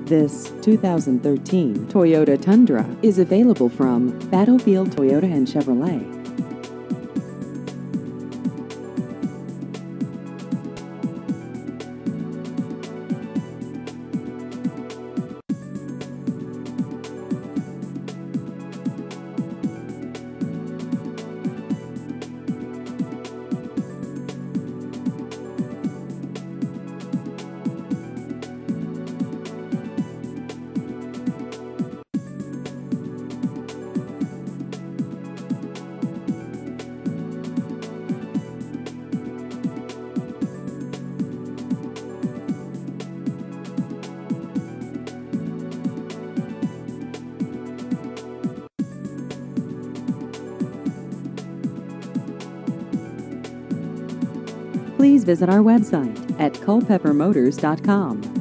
This 2013 Toyota Tundra is available from Battlefield Toyota and Chevrolet. Please visit our website at culpepermotors.com.